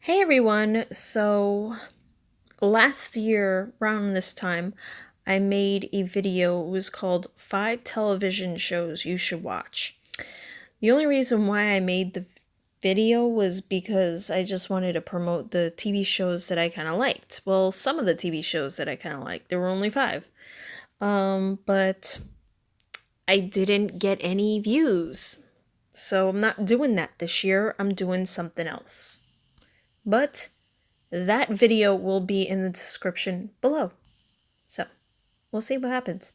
Hey everyone! So last year, around this time, I made a video. It was called 5 television shows you should watch. The only reason why I made the video was because I just wanted to promote the TV shows that I kind of liked. Well, some of the TV shows that I kind of liked. There were only 5. But I didn't get any views. So I'm not doing that this year. I'm doing something else. But that video will be in the description below. So, we'll see what happens.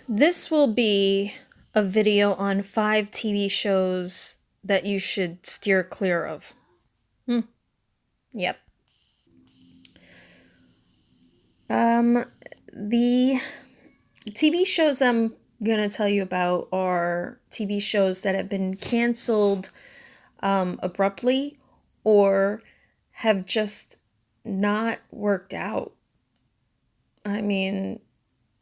This will be a video on 5 TV shows that you should steer clear of. Yep. The TV shows I'm gonna tell you about are TV shows that have been canceled abruptly or have just not worked out. I mean,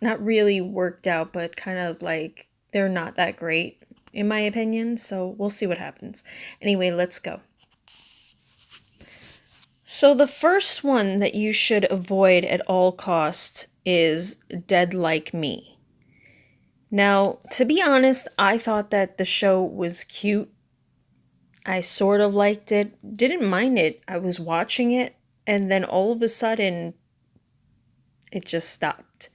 not really worked out, but kind of like they're not that great, in my opinion. So we'll see what happens. Anyway, let's go. So the first one that you should avoid at all costs is Dead Like Me. Now, to be honest, I thought that the show was cute. I sort of liked it, didn't mind it. I was watching it, and then all of a sudden, it just stopped.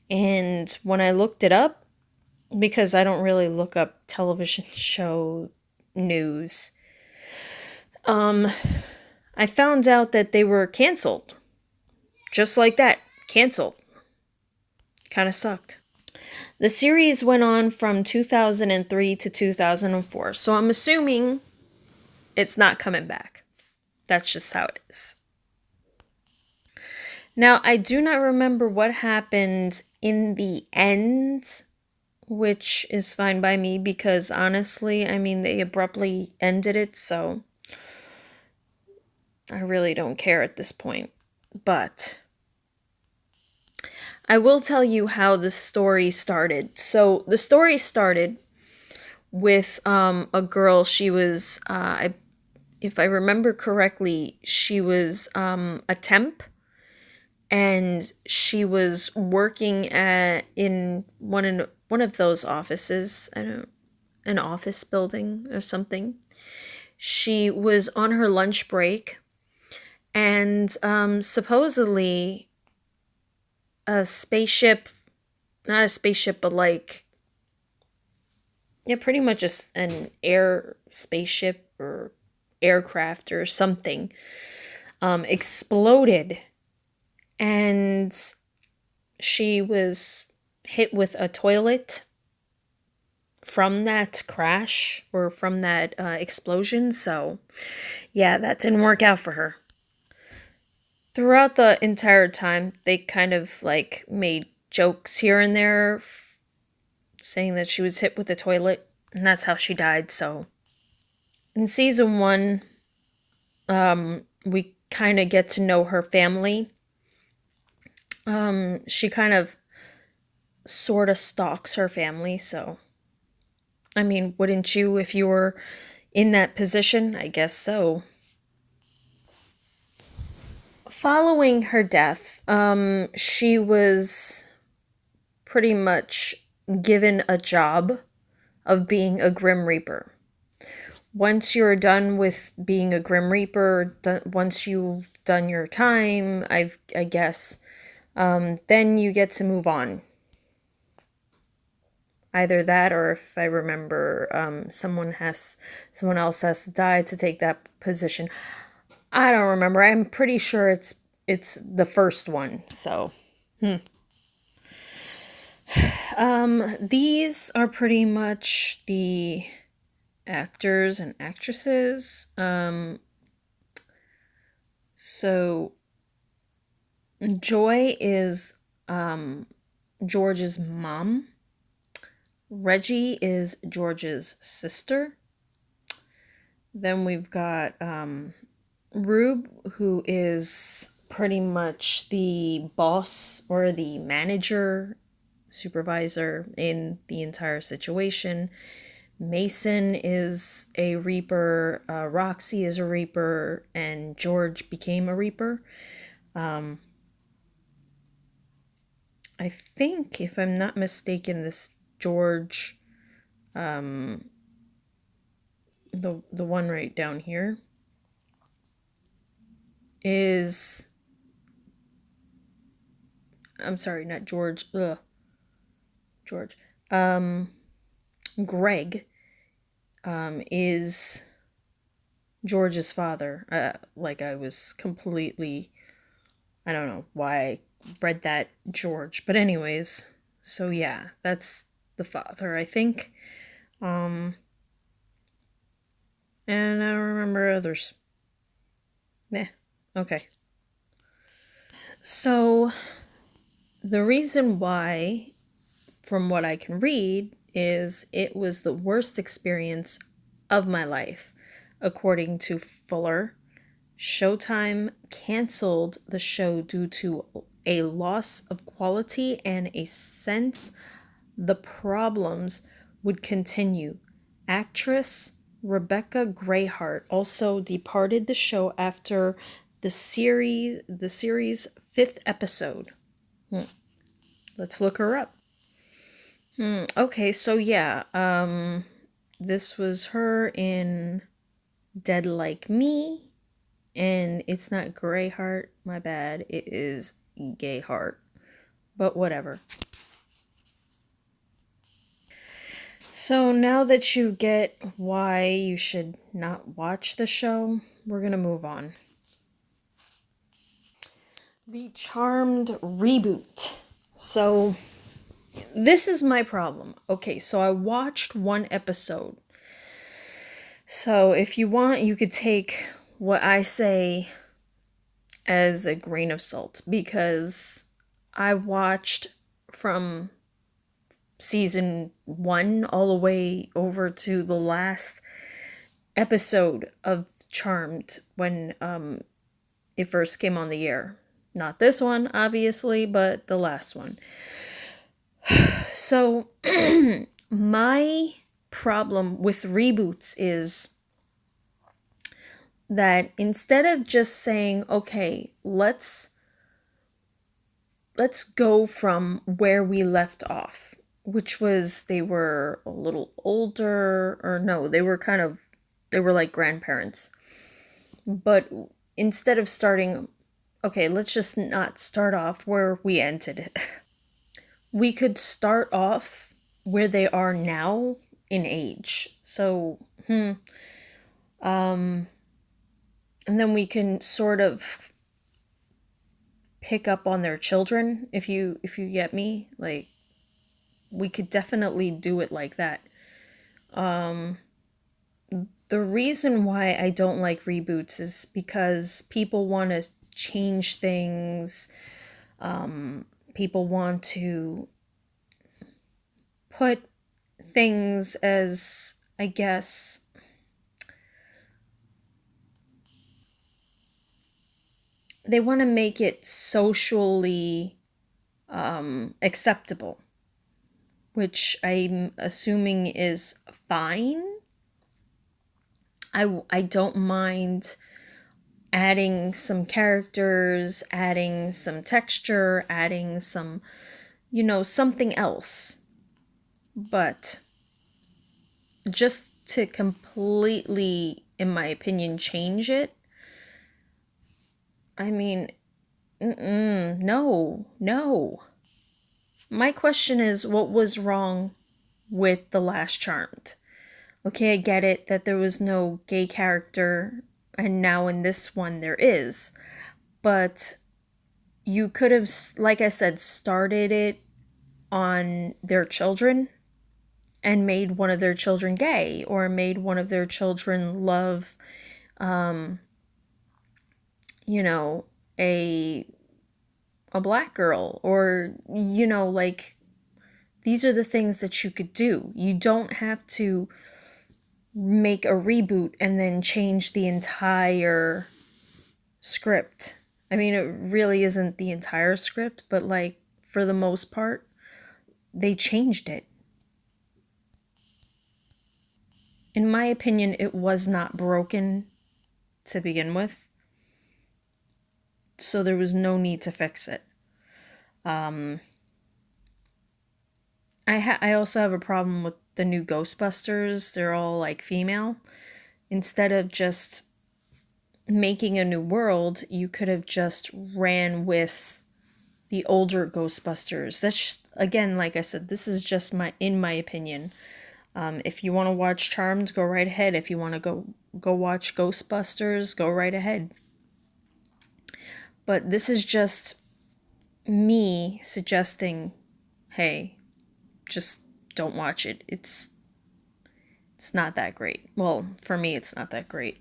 And when I looked it up, because I don't really look up television show news, I found out that they were canceled. Just like that, canceled. Kind of sucked. The series went on from 2003 to 2004, so I'm assuming it's not coming back. That's just how it is. Now, I do not remember what happened in the end, which is fine by me because honestly, I mean, they abruptly ended it, so I really don't care at this point. But I will tell you how the story started. So the story started with a girl. She was, if I remember correctly, she was a temp, and she was working in one of those offices. I don't, an office building or something. She was on her lunch break, and supposedly a spaceship, not a spaceship, but like, yeah, pretty much just an air spaceship or aircraft or something, exploded, and she was hit with a toilet from that crash or from that explosion. So, yeah, that didn't work out for her. Throughout the entire time, they kind of like made jokes here and there, saying that she was hit with a toilet, and that's how she died. So, in season 1, we kind of get to know her family. She kind of sort of stalks her family, so I mean, wouldn't you if you were in that position? I guess so. Following her death, she was pretty much given a job of being a Grim Reaper. Once you're done with being a Grim Reaper, once you've done your time, I guess, then you get to move on. Either that, or if I remember, someone else has to die to take that position. I don't remember. I'm pretty sure it's the first one. So, these are pretty much the actors and actresses. So Joy is George's mom. Reggie is George's sister. Then we've got Rube, who is pretty much the boss or the manager, supervisor in the entire situation. Mason is a Reaper, Roxy is a Reaper, and George became a Reaper. I think, if I'm not mistaken, this George, the one right down here, is, I'm sorry, not George. George. Greg is George's father. Like, I was completely, I don't know why I read that George, but anyways, so yeah, that's the father, I think. And I don't remember others. Nah, okay. So the reason why, from what I can read, is it was the worst experience of my life. According to Fuller, Showtime canceled the show due to a loss of quality and a sense the problems would continue. Actress Rebecca Grayhart also departed the show after the series' fifth episode. Let's look her up. Okay, so yeah, this was her in Dead Like Me, and it's not Greyheart, my bad, it is Gayheart, but whatever. So now that you get why you should not watch the show, we're gonna move on. The Charmed reboot. So this is my problem. Okay, so I watched one episode. So if you want, you could take what I say as a grain of salt, because I watched from season 1 all the way over to the last episode of Charmed when it first came on the air. Not this one, obviously, but the last one. So, my problem with reboots is that instead of just saying, okay, let's go from where we left off, which was they were a little older, or no, they were like grandparents. But instead of starting, okay, let's just not start off where we ended it. We could start off where they are now in age. So, and then we can sort of pick up on their children, if you get me. Like, we could definitely do it like that. The reason why I don't like reboots is because people want to change things. People want to put things as, I guess, they want to make it socially acceptable, which I'm assuming is fine. I don't mind adding some characters, adding some texture, adding some, something else. But just to completely, in my opinion, change it, I mean, no. My question is, what was wrong with The Last Charmed? Okay, I get it that there was no gay character, and now in this one there is. But you could have, like I said, started it on their children and made one of their children gay, or made one of their children love, a black girl, or, like, these are the things that you could do. You don't have to make a reboot and then change the entire script. I mean, it really isn't the entire script, but, like, for the most part, they changed it. in my opinion, it was not broken to begin with, so there was no need to fix it. I also have a problem with the new Ghostbusters. They're all like female. Instead of just making a new world, you could have just ran with the older Ghostbusters. That's just, again, like I said, this is just in my opinion. If you want to watch Charmed, go right ahead. If you want to go watch Ghostbusters, go right ahead. But this is just me suggesting, hey, just don't watch it. It's not that great. Well, for me, it's not that great.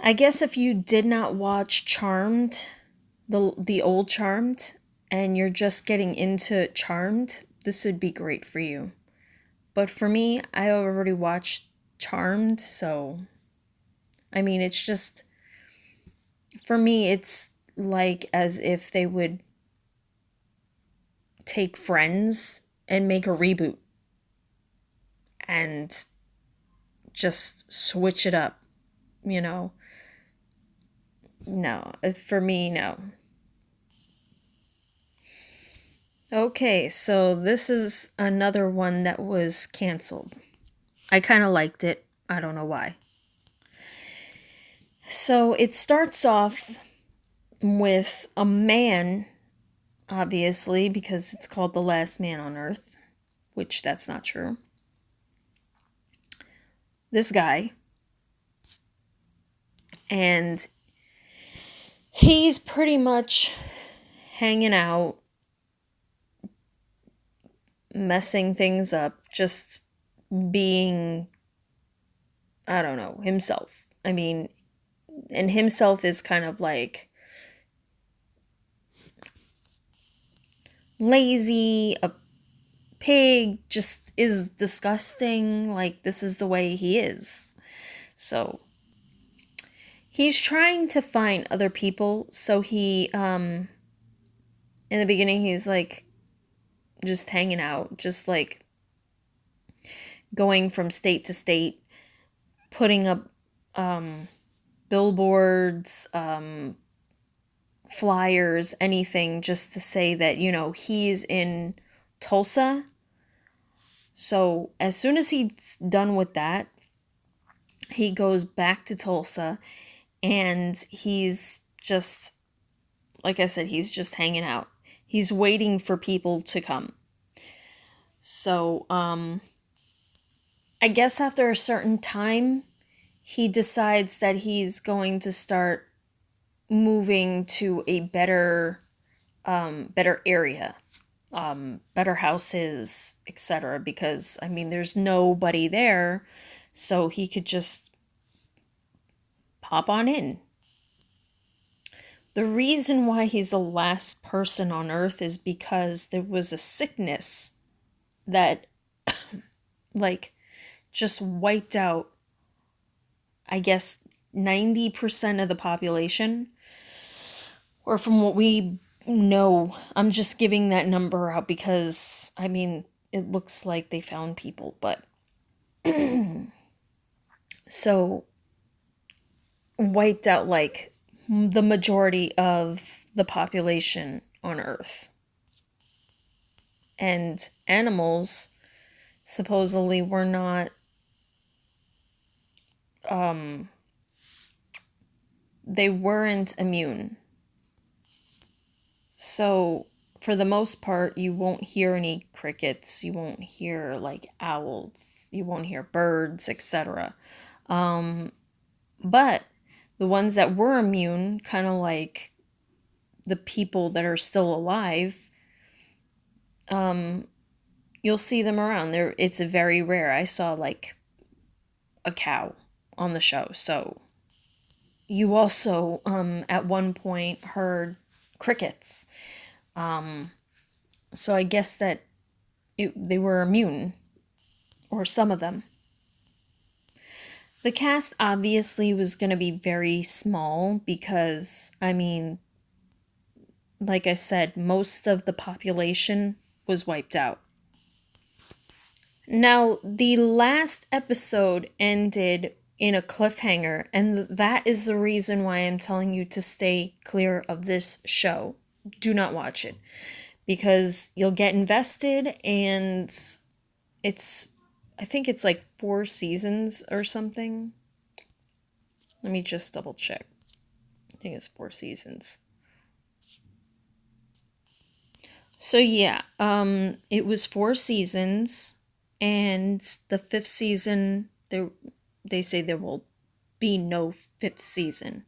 I guess if you did not watch Charmed, the old Charmed, and you're just getting into Charmed, this would be great for you. But for me, I already watched Charmed, so I mean, it's just, for me, it's like as if they would take Friends and make a reboot and just switch it up, you know? No, for me, no. Okay, so this is another one that was canceled. I kind of liked it. I don't know why. So it starts off with a man, obviously, because it's called The Last Man on Earth, which that's not true. This guy, and he's pretty much hanging out, messing things up, just being, I don't know, himself. I mean, and himself is kind of like lazy, a pig, just is disgusting. Like, this is the way he is. So he's trying to find other people. So he, in the beginning, he's like just hanging out, just like going from state to state, putting up billboards, flyers, anything, just to say that, you know, he's in Tulsa. So as soon as he's done with that, he goes back to Tulsa, and he's just, like I said, he's just hanging out. He's waiting for people to come. So, I guess after a certain time, he decides that he's going to start moving to a better area, better houses, etc. Because, I mean, there's nobody there, so he could just pop on in. The reason why he's the last person on Earth is because there was a sickness that, like, just wiped out, I guess, 90% of the population. Or from what we know, I'm just giving that number out because, I mean, it looks like they found people, but. So, wiped out, like, the majority of the population on Earth. And animals supposedly were not, they weren't immune. So, for the most part, you won't hear any crickets, you won't hear like owls, you won't hear birds, etc. But the ones that were immune, kind of like the people that are still alive, you'll see them around. It's very rare. I saw like a cow on the show. So you also at one point heard crickets. So I guess that they were immune, or some of them. The cast obviously was going to be very small because, I mean, like I said, most of the population was wiped out. Now, the last episode ended in a cliffhanger, and that is the reason why I'm telling you to stay clear of this show. Do not watch it because you'll get invested, and it's, I think it's like 4 seasons or something. Let me just double check. I think it's 4 seasons. So yeah, it was 4 seasons, and the fifth season, they say there will be no fifth season.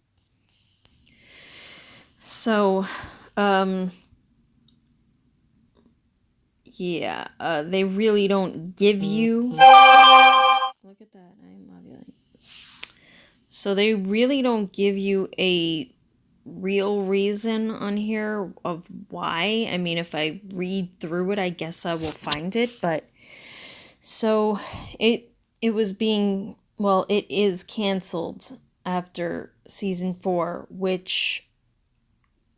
So, yeah, they really don't give you. Look at that, I'm ovulating. So they really don't give you a real reason on here of why. I mean, if I read through it, I guess I will find it, but so it was being, well, it is canceled after season 4, which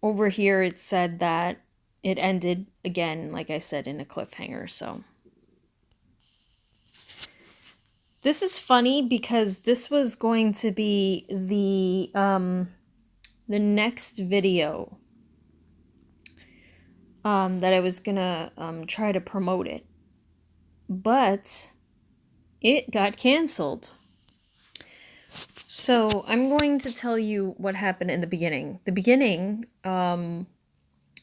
over here it said that it ended again, like I said, in a cliffhanger. So this is funny because this was going to be the next video that I was gonna try to promote it, but it got canceled. So I'm going to tell you what happened in the beginning. The beginning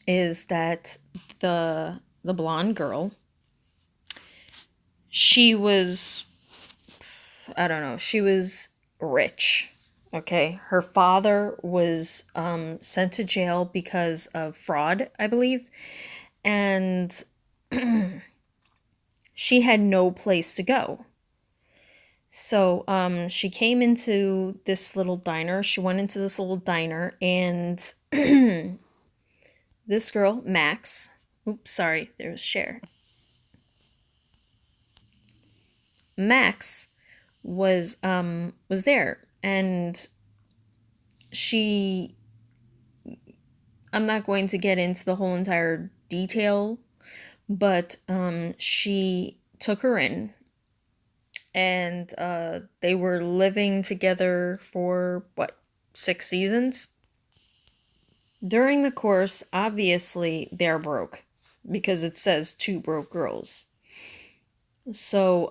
is that the blonde girl, she was, I don't know, she was rich. Okay, her father was sent to jail because of fraud, I believe, and she had no place to go. So she came into this little diner. She went into this little diner, and this girl, Max, oops, sorry, there was Cher. Max was there, and she, I'm not going to get into the whole entire detail, but she took her in, and they were living together for what, 6 seasons. During the course, obviously they're broke because it says two broke girls. So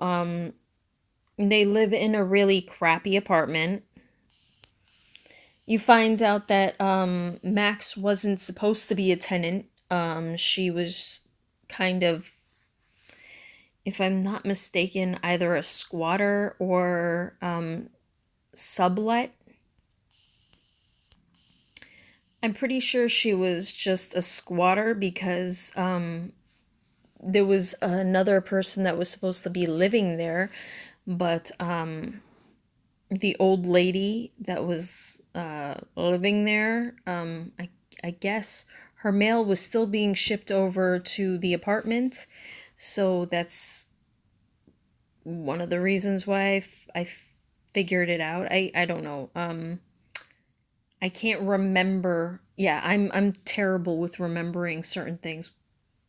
they live in a really crappy apartment. You find out that Max wasn't supposed to be a tenant. She was kind of, if I'm not mistaken, either a squatter or sublet. I'm pretty sure she was just a squatter because there was another person that was supposed to be living there, but the old lady that was living there, I guess her mail was still being shipped over to the apartment, so that's one of the reasons why I figured it out. I don't know. I can't remember. Yeah, I'm terrible with remembering certain things,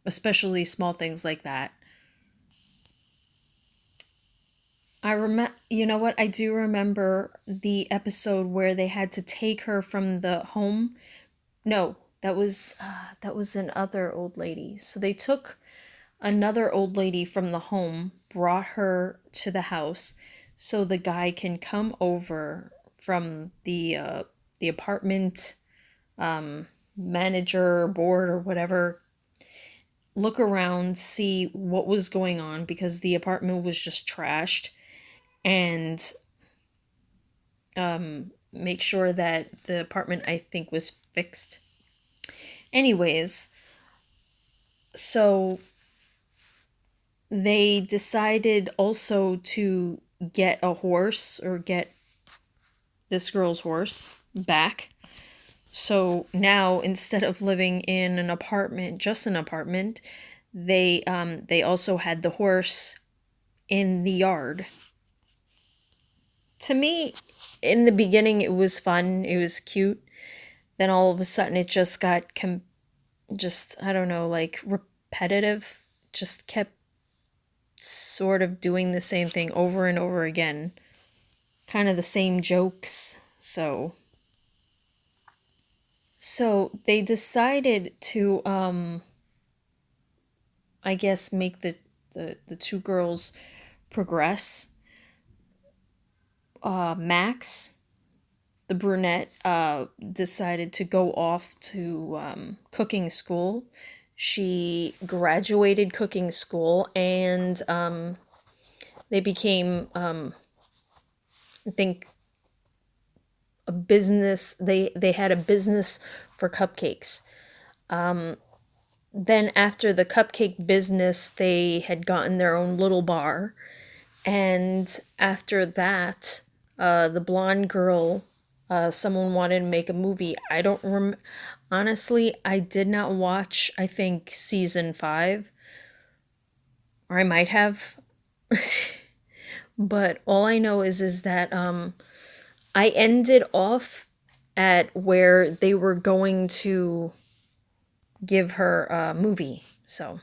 especially small things like that. You know what? I do remember the episode where they had to take her from the home. No, that was another old lady. So they took another old lady from the home, brought her to the house so the guy can come over from the apartment manager board or whatever, look around, see what was going on because the apartment was just trashed, and make sure that the apartment, I think, was fixed. Anyways, so they decided also to get a horse, or get this girl's horse back. So now, instead of living in an apartment, just an apartment, they also had the horse in the yard. To me, in the beginning, it was fun. It was cute. Then all of a sudden, it just got just, I don't know, like repetitive. Just kept sort of doing the same thing over and over again. Kind of the same jokes. So they decided to I guess make the two girls progress. Max, the brunette, decided to go off to cooking school. She graduated cooking school, and they became, I think, a business. They had a business for cupcakes. Then after the cupcake business, they had gotten their own little bar, and after that, the blonde girl, someone wanted to make a movie. I don't honestly, I did not watch, I think, season 5, or I might have. But all I know is that I ended off at where they were going to give her a movie. So,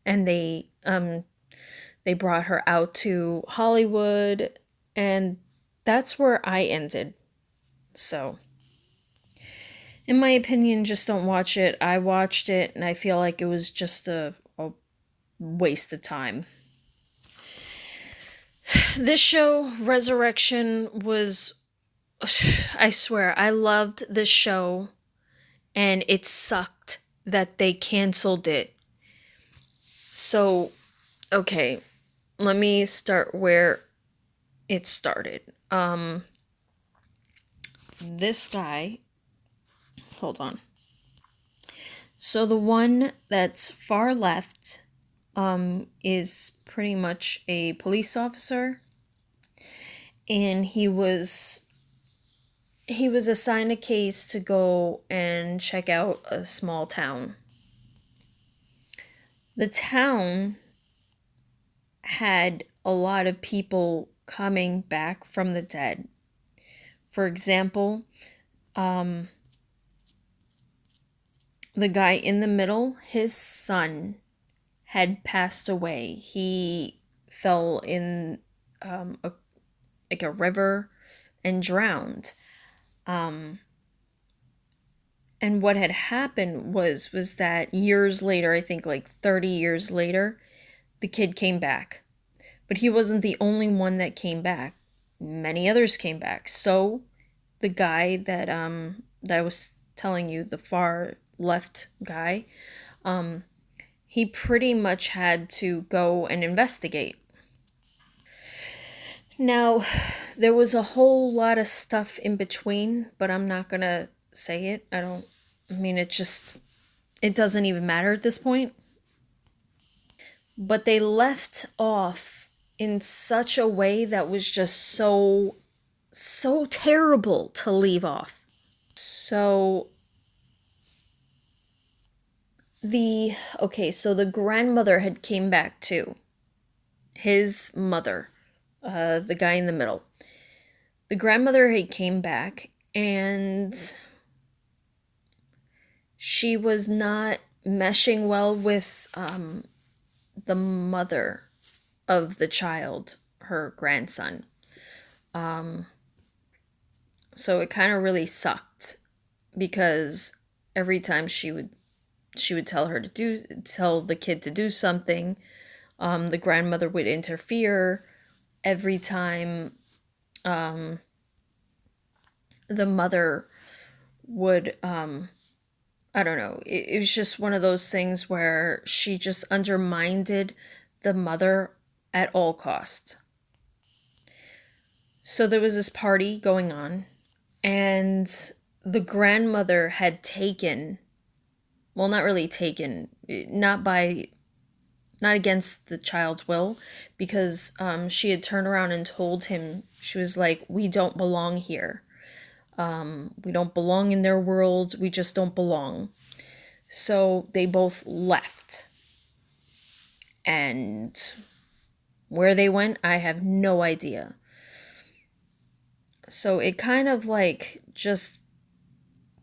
and they brought her out to Hollywood, and that's where I ended. So, in my opinion, just don't watch it. I watched it and I feel like it was just a waste of time. This show, Resurrection, was. I swear, I loved this show, and it sucked that they canceled it. So, okay, let me start where it started. This guy, hold on. So the one that's far left is pretty much a police officer, and he was assigned a case to go and check out a small town. The town had a lot of people coming back from the dead. For example, the guy in the middle, his son had passed away. He fell in a river and drowned. And what had happened was that years later, I think like 30 years later, the kid came back. But he wasn't the only one that came back. Many others came back. So the guy that I was telling you, the far left guy, he pretty much had to go and investigate. Now, there was a whole lot of stuff in between, but I'm not gonna say it. It doesn't even matter at this point. But they left off in such a way that was just so terrible to leave off. So the grandmother had came back too. His mother, the guy in the middle. The grandmother had came back, and she was not meshing well with the mother of the child, her grandson. So it kind of really sucked, because every time she would tell the kid to do something, the grandmother would interfere. Every time the mother would, I don't know, it was just one of those things where she just undermined the mother at all costs. So there was this party going on, and the grandmother had taken, well, not really taken, not against the child's will, because she had turned around and told him, she was like, we don't belong here. We don't belong in their world. We just don't belong. So they both left. And where they went, I have no idea. So it kind of like just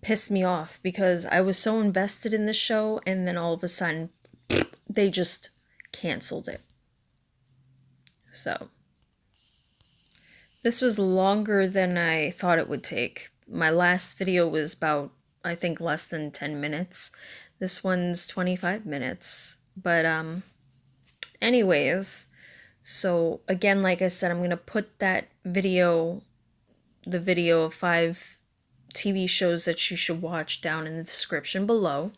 pissed me off, because I was so invested in the show, and then all of a sudden they just canceled it. So this was longer than I thought it would take. My last video was about, I think, less than 10 minutes. This one's 25 minutes. But anyways, so again, like I said, I'm going to put that video, the video of 5 TV shows that you should watch, down in the description below.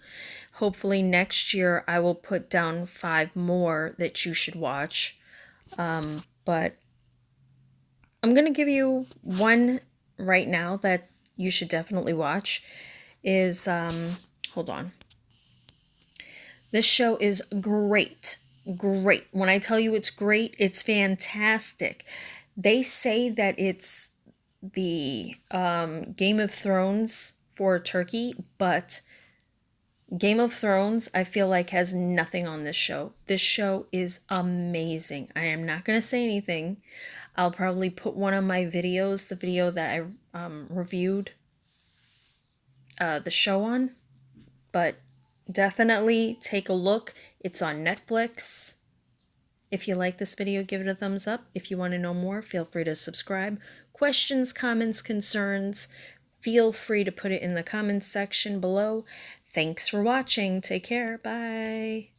Hopefully next year I will put down 5 more that you should watch. But I'm going to give you one right now that you should definitely watch. Is, hold on. This show is great. Great. When I tell you it's great, it's fantastic. They say that it's the Game of Thrones for Turkey, but Game of Thrones, I feel like, has nothing on this show. This show is amazing. I am not going to say anything. I'll probably put one of my videos, the video that I reviewed the show on, but definitely take a look. It's on Netflix. If you like this video, give it a thumbs up. If you want to know more, feel free to subscribe. Questions, comments, concerns, feel free to put it in the comments section below. Thanks for watching. Take care. Bye.